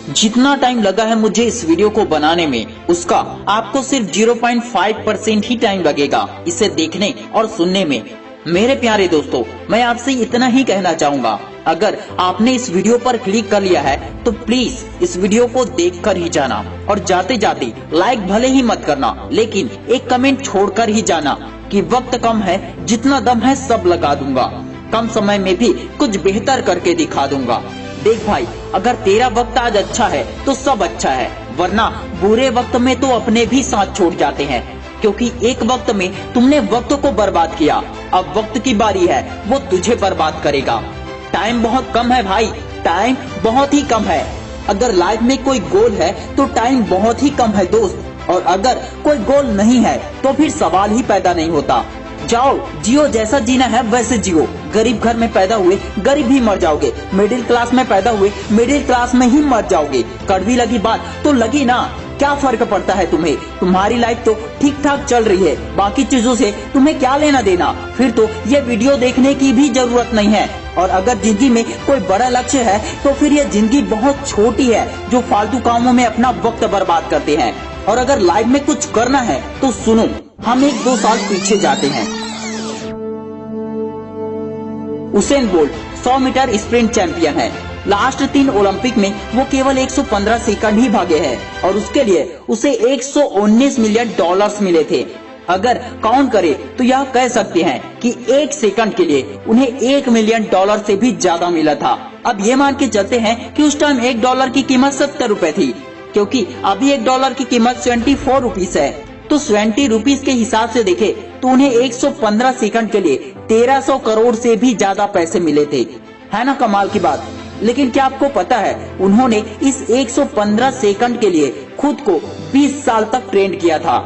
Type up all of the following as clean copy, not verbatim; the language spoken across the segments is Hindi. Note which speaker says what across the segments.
Speaker 1: जितना टाइम लगा है मुझे इस वीडियो को बनाने में, उसका आपको सिर्फ 0.5% ही टाइम लगेगा इसे देखने और सुनने में। मेरे प्यारे दोस्तों, मैं आपसे इतना ही कहना चाहूँगा, अगर आपने इस वीडियो पर क्लिक कर लिया है तो प्लीज इस वीडियो को देखकर ही जाना, और जाते जाते लाइक भले ही मत करना, लेकिन एक कमेंट छोड़कर ही जाना कि वक्त कम है, जितना दम है सब लगा दूंगा, कम समय में भी कुछ बेहतर करके दिखा दूंगा। देख भाई, अगर तेरा वक्त आज अच्छा है तो सब अच्छा है, वरना बुरे वक्त में तो अपने भी साथ छोड़ जाते हैं, क्योंकि एक वक्त में तुमने वक्त को बर्बाद किया, अब वक्त की बारी है वो तुझे बर्बाद करेगा। टाइम बहुत कम है भाई, टाइम बहुत ही कम है। अगर लाइफ में कोई गोल है तो टाइम बहुत ही कम है दोस्त, और अगर कोई गोल नहीं है तो फिर सवाल ही पैदा नहीं होता। जाओ जियो, जैसा जीना है वैसे जियो। गरीब घर में पैदा हुए गरीब ही मर जाओगे, मिडिल क्लास में पैदा हुए मिडिल क्लास में ही मर जाओगे। कड़वी लगी बात तो लगी ना, क्या फर्क पड़ता है तुम्हें? तुम्हारी लाइफ तो ठीक ठाक चल रही है, बाकी चीजों से तुम्हें क्या लेना देना? फिर तो ये वीडियो देखने की भी जरूरत नहीं है। और अगर जिंदगी में कोई बड़ा लक्ष्य है तो फिर ये जिंदगी बहुत छोटी है जो फालतू कामों में अपना वक्त बर्बाद करते हैं। और अगर लाइफ में कुछ करना है तो सुनो, हम 1-2 साल पीछे जाते हैं। Usain Bolt 100 metre sprint champion है। लास्ट 3 ओलंपिक में वो केवल 115 सेकंड ही भागे हैं, और उसके लिए उसे 119 मिलियन डॉलर्स मिले थे। अगर काउंट करे तो यह कह सकते हैं कि 1 सेकंड के लिए उन्हें 1 मिलियन डॉलर से भी ज्यादा मिला था। अब ये मान के चलते हैं कि उस टाइम $1 की कीमत 70 रुपए थी, क्योंकि अभी $1 की कीमत 24 रुपीज है। तो 20 रुपीज के हिसाब से देखे तो उन्हें 115 सेकंड के लिए 1300 करोड़ से भी ज्यादा पैसे मिले थे। है ना कमाल की बात? लेकिन क्या आपको पता है, उन्होंने इस 115 सेकंड के लिए खुद को 20 साल तक ट्रेन किया था।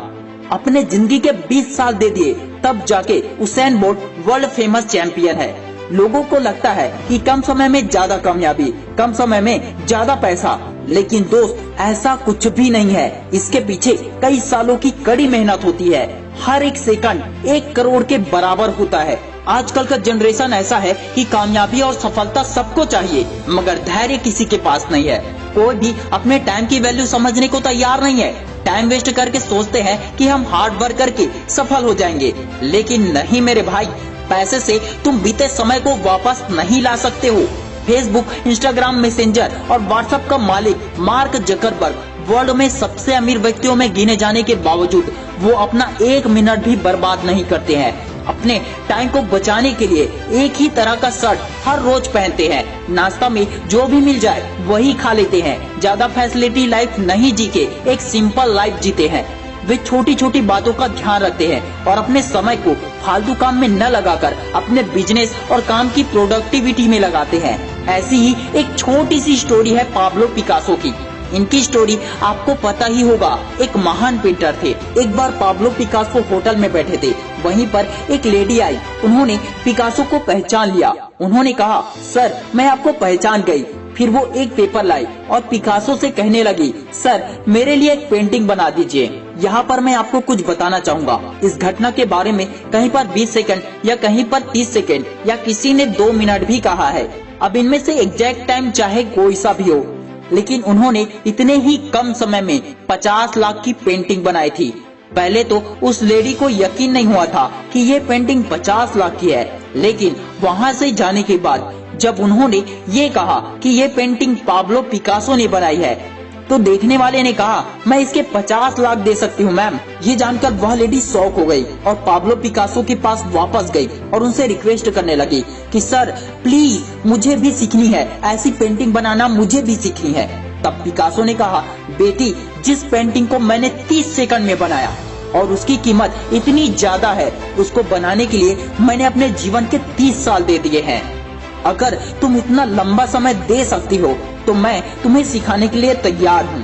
Speaker 1: अपने जिंदगी के 20 साल दे दिए, तब जाके Usain bolt world famous champion है। लोगों को लगता है कि कम समय में ज्यादा कामयाबी, कम समय में ज्यादा पैसा, लेकिन दोस्त ऐसा कुछ भी नहीं है। इसके पीछे कई सालों की कड़ी मेहनत होती है। हर एक सेकंड 1 करोड़ के बराबर होता है। आजकल का जनरेशन ऐसा है कि कामयाबी और सफलता सबको चाहिए, मगर धैर्य किसी के पास नहीं है। कोई भी अपने टाइम की वैल्यू समझने को तैयार नहीं है। टाइम वेस्ट करके सोचते हैं कि हम हार्ड वर्क करके सफल हो जाएंगे, लेकिन नहीं मेरे भाई, पैसे से तुम बीते समय को वापस नहीं ला सकते हो। फेसबुक, इंस्टाग्राम, मैसेंजर और व्हाट्सएप का मालिक मार्क जकरबर्ग वर्ल्ड में सबसे अमीर व्यक्तियों में गिने जाने के बावजूद वो अपना 1 मिनट भी बर्बाद नहीं करते हैं। अपने टाइम को बचाने के लिए एक ही तरह का शर्ट हर रोज पहनते हैं। नाश्ता में जो भी मिल जाए वही खा लेते हैं। ज्यादा फैसिलिटी लाइफ नहीं जी के एक सिंपल लाइफ जीते हैं। वे छोटी छोटी बातों का ध्यान रखते हैं और अपने समय को फालतू काम में न लगाकर अपने बिजनेस और काम की प्रोडक्टिविटी में लगाते हैं। ऐसी ही एक छोटी सी स्टोरी है पाब्लो पिकासो की। इनकी स्टोरी आपको पता ही होगा। एक महान पेंटर थे। एक बार पाब्लो पिकासो होटल में बैठे थे, वहीं पर एक लेडी आई। उन्होंने पिकासो को पहचान लिया। उन्होंने कहा, सर मैं आपको पहचान गई। फिर वो एक पेपर लाई और पिकासो से कहने लगी, सर मेरे लिए एक पेंटिंग बना दीजिए। यहाँ पर मैं आपको कुछ बताना चाहूँगा। इस घटना के बारे में कहीं पर 20 सेकंड या कहीं पर 30 सेकंड या किसी ने 2 मिनट भी कहा है। अब इनमें से एग्जैक्ट टाइम चाहे कोई सा भी हो, लेकिन उन्होंने इतने ही कम समय में 50 लाख की पेंटिंग बनाई थी। पहले तो उस लेडी को यकीन नहीं हुआ था कि ये पेंटिंग 50 लाख की है, लेकिन वहाँ से जाने के बाद जब उन्होंने ये कहा कि ये पेंटिंग पाब्लो पिकासो ने बनाई है, तो देखने वाले ने कहा, मैं इसके 50 लाख दे सकती हूँ मैम। ये जानकर वह लेडी शॉक हो गई और पाब्लो पिकासो के पास वापस गई और उनसे रिक्वेस्ट करने लगी कि सर प्लीज मुझे भी सीखनी है, ऐसी पेंटिंग बनाना मुझे भी सीखनी है। तब पिकासो ने कहा, बेटी जिस पेंटिंग को मैंने 30 सेकंड में बनाया और उसकी कीमत इतनी ज्यादा है, उसको बनाने के लिए मैंने अपने जीवन के 30 साल दे दिए हैं। अगर तुम इतना लंबा समय दे सकती हो तो मैं तुम्हें सिखाने के लिए तैयार हूँ।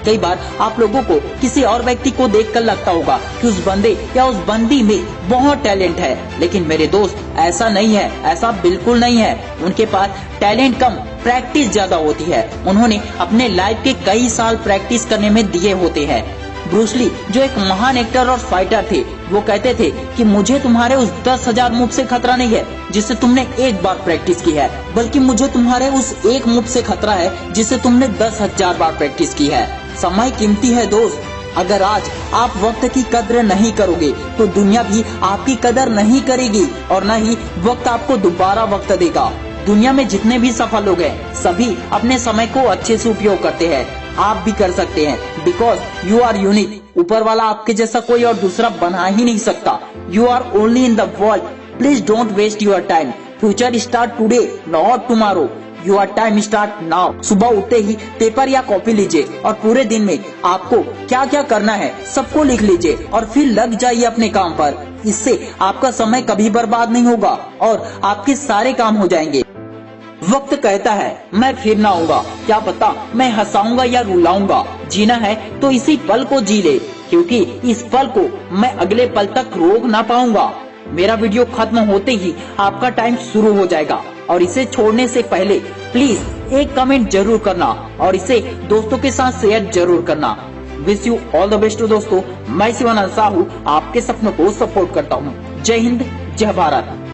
Speaker 1: कई बार आप लोगों को किसी और व्यक्ति को देखकर लगता होगा कि उस बंदे या उस बंदी में बहुत टैलेंट है, लेकिन मेरे दोस्त ऐसा नहीं है, ऐसा बिल्कुल नहीं है। उनके पास टैलेंट कम, प्रैक्टिस ज्यादा होती है। उन्होंने अपने लाइफ के कई साल प्रैक्टिस करने में दिए होते हैं। ब्रूस ली जो एक महान एक्टर और फाइटर थे, वो कहते थे कि मुझे तुम्हारे उस 10,000 मूव से खतरा नहीं है जिससे तुमने एक बार प्रैक्टिस की है, बल्कि मुझे तुम्हारे उस एक मूव से खतरा है जिससे तुमने 10,000 बार प्रैक्टिस की है। समय कीमती है दोस्त। अगर आज आप वक्त की कदर नहीं करोगे तो दुनिया भी आपकी कदर नहीं करेगी और न ही वक्त आपको दोबारा वक्त देगा। दुनिया में जितने भी सफल लोग हैं सभी अपने समय को अच्छे से उपयोग करते हैं। आप भी कर सकते हैं, बिकॉज यू आर यूनिक। ऊपर वाला आपके जैसा कोई और दूसरा बना ही नहीं सकता। You are only in the world. Please don't waste your time. Future start today, not tomorrow. Your time start now. सुबह उठते ही पेपर या कॉपी लीजिए और पूरे दिन में आपको क्या क्या करना है सबको लिख लीजिए और फिर लग जाइए अपने काम पर। इससे आपका समय कभी बर्बाद नहीं होगा और आपके सारे काम हो जाएंगे। वक्त कहता है मैं फिर ना आऊंगा, क्या पता मैं हंसाऊंगा या रुलाऊंगा। जीना है तो इसी पल को जी ले, क्योंकि इस पल को मैं अगले पल तक रोक ना पाऊंगा। मेरा वीडियो खत्म होते ही आपका टाइम शुरू हो जाएगा और इसे छोड़ने से पहले प्लीज एक कमेंट जरूर करना और इसे दोस्तों के साथ शेयर जरूर करना। Wish you all the best दोस्तों। मैं शिवानंद साहू आपके सपनों को सपोर्ट करता हूँ। जय हिंद, जय भारत।